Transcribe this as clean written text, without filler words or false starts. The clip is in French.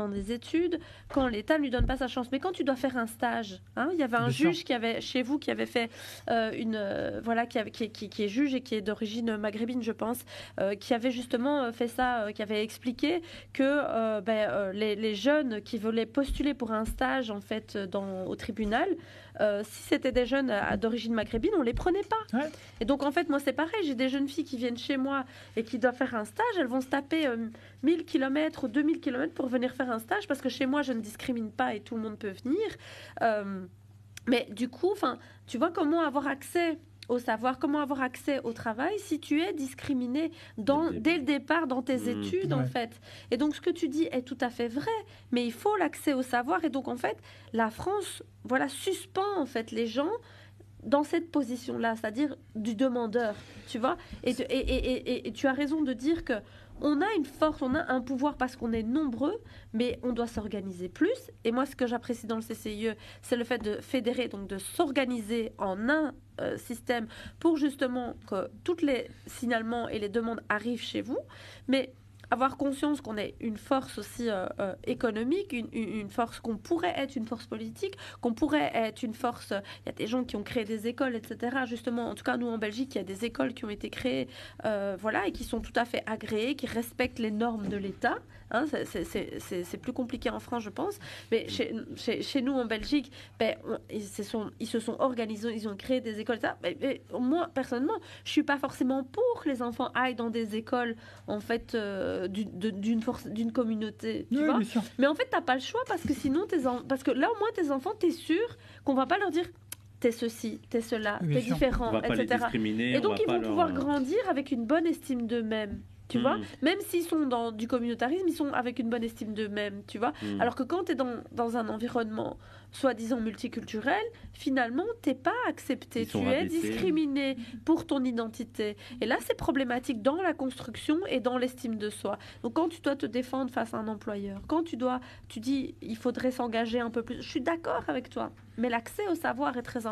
dans des études, quand l'État ne lui donne pas sa chance. Mais quand tu dois faire un stage, il y avait un juge qui avait, chez vous, qui avait fait qui est juge et qui est d'origine maghrébine, je pense, qui avait justement fait ça, qui avait expliqué que les jeunes qui voulaient postuler pour un stage, en fait, au tribunal, si c'était des jeunes d'origine maghrébine, on les prenait pas. Ouais. Et donc, en fait, moi, c'est pareil. J'ai des jeunes filles qui viennent chez moi et qui doivent faire un stage. Elles vont se taper 1000 km ou 2000 km pour venir faire un stage parce que chez moi, je ne discrimine pas et tout le monde peut venir. Mais du coup, tu vois comment avoir accès au savoir, comment avoir accès au travail si tu es discriminé dès le départ dans tes études, en fait. Et donc, ce que tu dis est tout à fait vrai, mais il faut l'accès au savoir. Et donc, en fait, la France, suspend, en fait, les gens dans cette position-là, c'est-à-dire du demandeur, tu vois. Et tu as raison de dire que on a une force, on a un pouvoir parce qu'on est nombreux, mais on doit s'organiser plus. Et moi, ce que j'apprécie dans le CCIE, c'est le fait de fédérer, donc de s'organiser en un système pour justement que toutes les signalements et les demandes arrivent chez vous. Mais avoir conscience qu'on est une force aussi économique, une force qu'on pourrait être une force politique, qu'on pourrait être une force... Il y a des gens qui ont créé des écoles, etc. Justement, en tout cas, nous, en Belgique, il y a des écoles qui ont été créées, et qui sont tout à fait agréées, qui respectent les normes de l'État. C'est plus compliqué en France, je pense. Mais chez nous, en Belgique, ils se sont organisés, ils ont créé des écoles, etc. Mais moi, personnellement, je ne suis pas forcément pour que les enfants aillent dans des écoles, en fait... d'une communauté, tu vois. Mais en fait, t'as pas le choix parce que sinon, parce que là, au moins, tes enfants, t'es sûr qu'on va pas leur dire t'es ceci, t'es cela, t'es différent, etc. Et donc, ils vont pouvoir grandir avec une bonne estime d'eux-mêmes. Tu vois, même s'ils sont dans du communautarisme, ils sont avec une bonne estime d'eux-mêmes, tu vois. Alors que quand tu es dans un environnement soi-disant multiculturel, finalement, t'es pas accepté, tu es discriminé pour ton identité. Et là, c'est problématique dans la construction et dans l'estime de soi. Donc, quand tu dois te défendre face à un employeur, quand tu dis, il faudrait s'engager un peu plus, je suis d'accord avec toi, mais l'accès au savoir est très important.